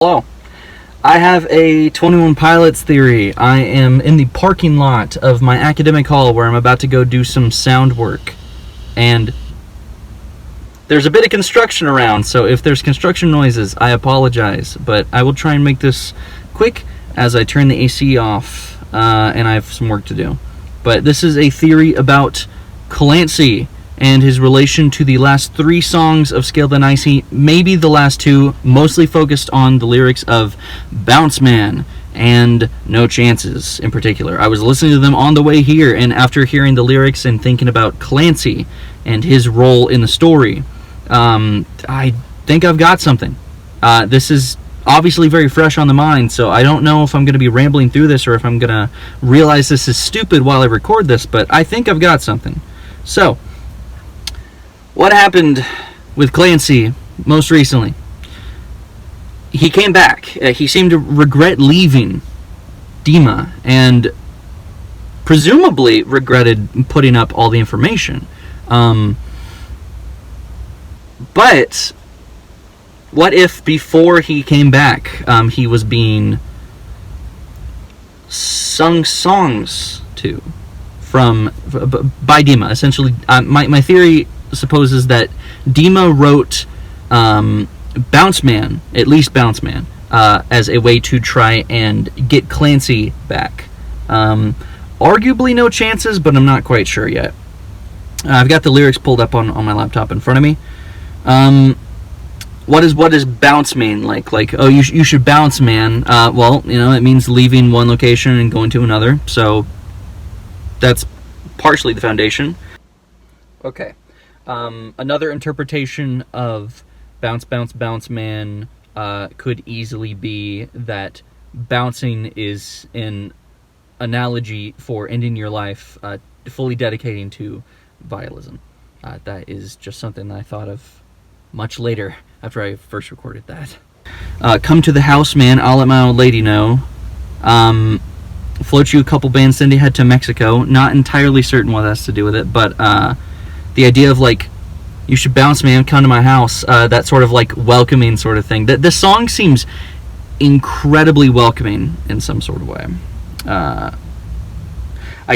Hello. I have a 21 Pilots theory. I am in the parking lot of my academic hall where I'm about to go do some sound work. And there's a bit of construction around, so if there's construction noises, I apologize. But I will try and make this quick as I turn the AC off, and I have some work to do. But this is a theory about Clancy and his relation to the last 3 songs of Scaled and Icy, maybe the last 2, mostly focused on the lyrics of Bounce Man and No Chances in particular. I was listening to them on the way here, and after hearing the lyrics and thinking about Clancy and his role in the story, I think I've got something. This is obviously very fresh on the mind, so I don't know if I'm going to be rambling through this or if I'm going to realize this is stupid while I record this, but I think I've got something. So, what happened with Clancy most recently? He came back. He seemed to regret leaving Dima and presumably regretted putting up all the information. But what if before he came back, he was being sung songs to by Dima? Essentially, my theory supposes that Dima wrote Bounce Man, at least Bounce Man, as a way to try and get Clancy back. Arguably No Chances, but I'm not quite sure yet. I've got the lyrics pulled up on my laptop in front of me. What does bounce mean? Like oh, you should bounce, man. Well, it means leaving one location and going to another. So that's partially the foundation. Okay. Another interpretation of bounce, bounce, bounce, man could easily be that bouncing is an analogy for ending your life, fully dedicating to vialism. That is just something that I thought of much later after I first recorded that. Come to the house, man, I'll let my old lady know. Float you a couple bands, send you head to Mexico. Not entirely certain what that's to do with it, but the idea of you should bounce, man, come to my house, that sort of welcoming sort of thing. The song seems incredibly welcoming in some sort of way. I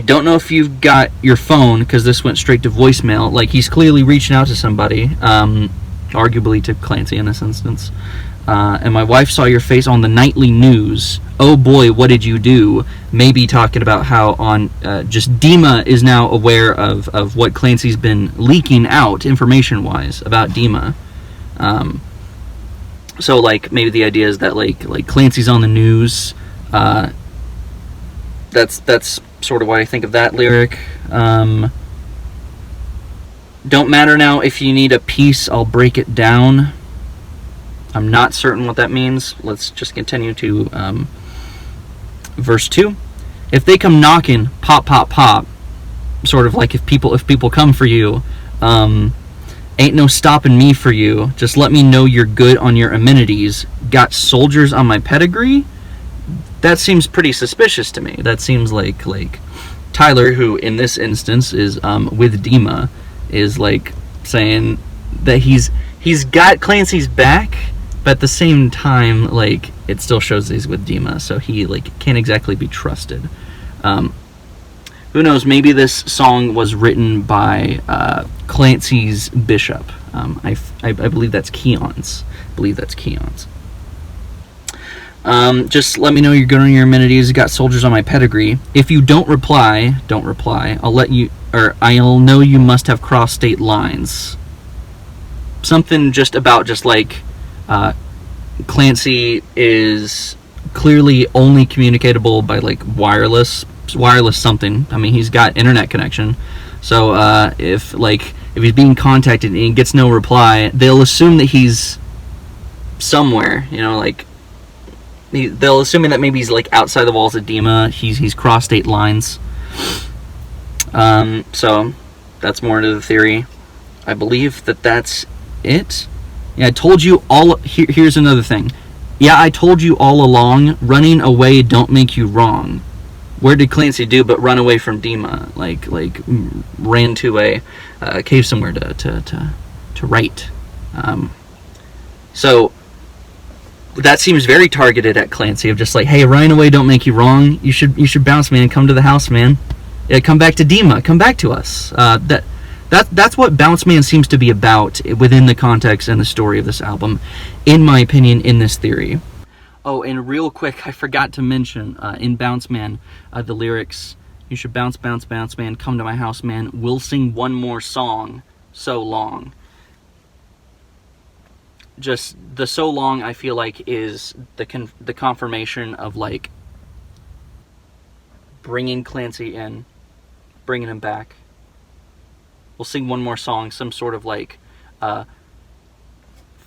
don't know if you've got your phone, because this went straight to voicemail. He's clearly reaching out to somebody, arguably to Clancy in this instance. And my wife saw your face on the nightly news. Oh boy, what did you do? Maybe talking about how just Dima is now aware of what Clancy's been leaking out information-wise about Dima. So maybe the idea is that Clancy's on the news. That's sort of why I think of that lyric. Don't matter now if you need a piece, I'll break it down. I'm not certain what that means. Let's just continue to verse 2. If they come knocking, pop, pop, pop. Sort of if people come for you, ain't no stopping me for you. Just let me know you're good on your amenities. Got soldiers on my pedigree? That seems pretty suspicious to me. That seems like Tyler, who in this instance is with Dima, is saying that he's got Clancy's back, but at the same time, it still shows that he's with Dima, so he can't exactly be trusted. Who knows? Maybe this song was written by Clancy's bishop. I believe that's Keon's. Just let me know you're good on your amenities. Got soldiers on my pedigree. If you don't reply. I'll know you must have crossed state lines. Something just about Clancy is clearly only communicatable by wireless something. I mean, he's got internet connection. So if he's being contacted and he gets no reply, they'll assume that he's somewhere. They'll assume that maybe he's outside the walls of Dima. He's crossed state lines. So that's more into the theory. I believe that's it. Yeah, I told you all. Here's another thing. Yeah, I told you all along. Running away don't make you wrong. Where did Clancy do but run away from Dima? Ran to a cave somewhere to write. So that seems very targeted at Clancy, of just like, hey, running away don't make you wrong. You should bounce, man. Come to the house, man. Yeah, come back to Dima. Come back to us. That's what Bounce Man seems to be about within the context and the story of this album, in my opinion, in this theory. Oh, and real quick, I forgot to mention, in Bounce Man, the lyrics, you should bounce, bounce, bounce, man, come to my house, man, we'll sing one more song, so long. Just, the so long, I feel like, is the confirmation of, like, bringing Clancy in, bringing him back. We'll sing one more song, some sort of, like,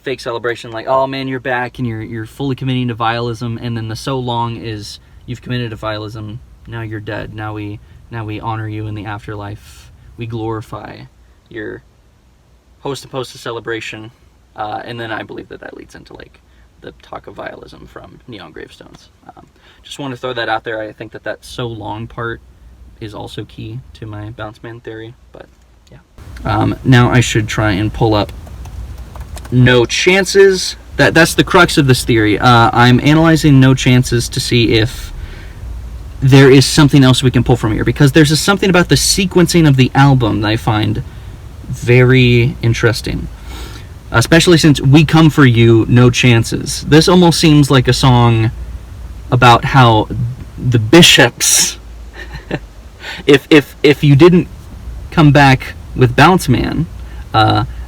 fake celebration, like, oh man, you're back and you're fully committing to vialism, and then the so long is you've committed to vialism, now you're dead, now we honor you in the afterlife, we glorify your host to post a celebration, and then I believe that leads into, like, the talk of vialism from Neon Gravestones. Just want to throw that out there. I think that so long part is also key to my Bounce Man theory, but yeah. Now I should try and pull up No Chances. That's the crux of this theory. I'm analyzing No Chances to see if there is something else we can pull from here, because there's something about the sequencing of the album that I find very interesting, especially since We Come For You, No Chances. This almost seems like a song about how the bishops, if you didn't come back with Bounce Man,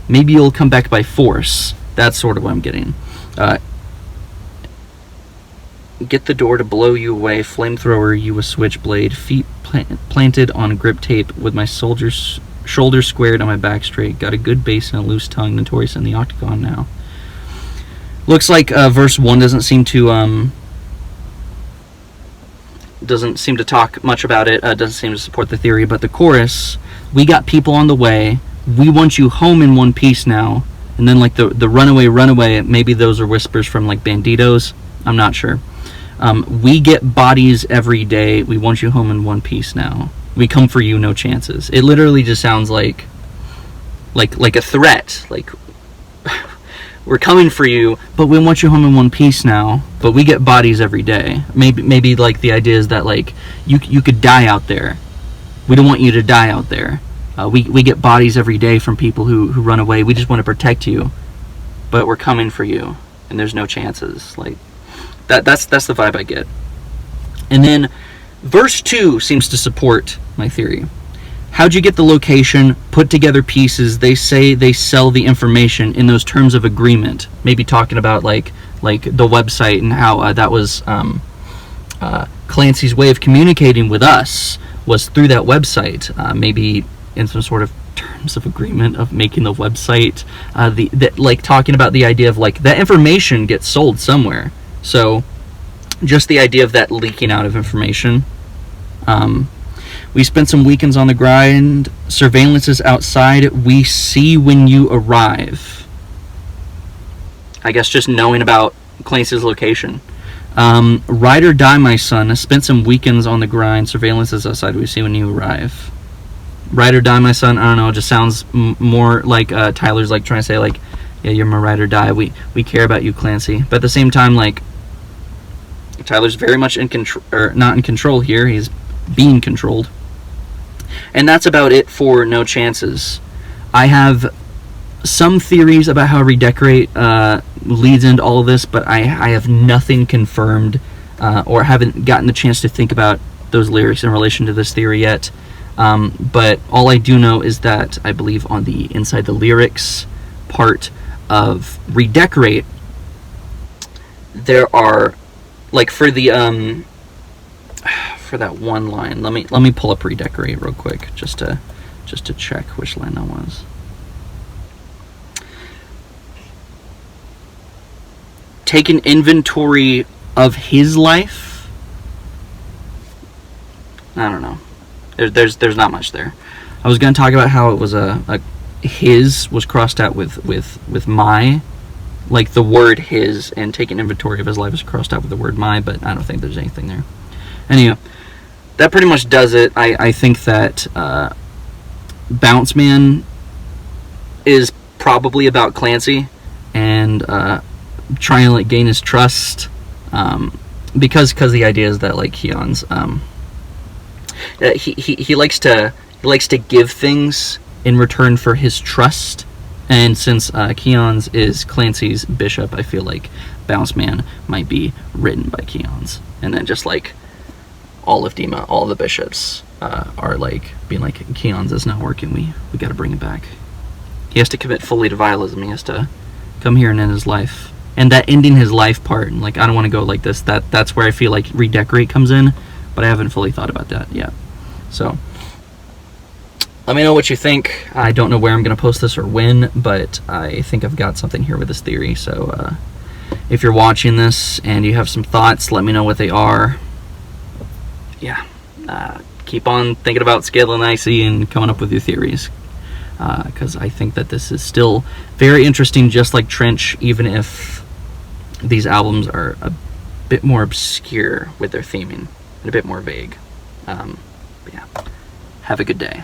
maybe you'll come back by force. That's sort of what I'm getting. Get the door to blow you away, flamethrower, you a switchblade, feet planted on grip tape with my shoulders squared on my back straight, got a good bass and a loose tongue, notorious in the octagon now. Looks like verse 1 doesn't seem to talk much about it, doesn't seem to support the theory, but the chorus, we got people on the way, we want you home in one piece now, and then like the runaway, maybe those are whispers from like Banditos, I'm not sure. We get bodies every day, we want you home in one piece now, we come for you, no chances. It literally just sounds like a threat, like we're coming for you, but we want you home in one piece now, but we get bodies every day. Maybe like the idea is that like you could die out there, we don't want you to die out there. We get bodies every day from people who run away, we just want to protect you, but we're coming for you, and there's no chances. Like that's the vibe I get. And then verse 2 seems to support my theory. How'd you get the location? Put together pieces. They say they sell the information in those terms of agreement. Maybe talking about like the website and how that was Clancy's way of communicating with us was through that website. Maybe in some sort of terms of agreement of making the website. Like talking about the idea of like that information gets sold somewhere. So just the idea of that leaking out of information. We spent some weekends on the grind. Surveillance is outside. We see when you arrive. I guess just knowing about Clancy's location. Ride or die, my son. Spent some weekends on the grind. Surveillance is outside. We see when you arrive. Ride or die, my son. I don't know. It just sounds more like Tyler's like trying to say like, yeah, you're my ride or die. We care about you, Clancy. But at the same time, like Tyler's very much in control, or not in control here. He's being controlled. And that's about it for No Chances. I have some theories about how Redecorate leads into all of this, but I have nothing confirmed or haven't gotten the chance to think about those lyrics in relation to this theory yet. But all I do know is that I believe on the Inside the Lyrics part of Redecorate, there are, like for the for that one line, let me pull up Redecorate real quick just to check which line that was. Take an inventory of his life. I don't know. There's not much there. I was gonna talk about how it was a his was crossed out with my, like the word his, and take an inventory of his life is crossed out with the word my, but I don't think there's anything there. Anyway, that pretty much does it. I think that Bounce Man is probably about Clancy, and trying to like gain his trust, because the idea is that like Keon's he likes to give things in return for his trust. And since Keon's is Clancy's bishop, I feel like Bounce Man might be written by Keon's. And then just like all of Dima, all the bishops are like being like, Keon's is not working, we got to bring it back. He has to commit fully to vialism. He has to come here and end his life. And that ending his life part, like I don't want to go like this, that's where I feel like redecorate comes in, but I haven't fully thought about that yet. So let me know what you think. I don't know where I'm going to post this or when, but I think I've got something here with this theory. So if you're watching this and you have some thoughts, let me know what they are. Yeah, keep on thinking about Scaled and Icy and coming up with your theories, because I think that this is still very interesting, just like Trench, even if these albums are a bit more obscure with their theming and a bit more vague. Yeah, have a good day.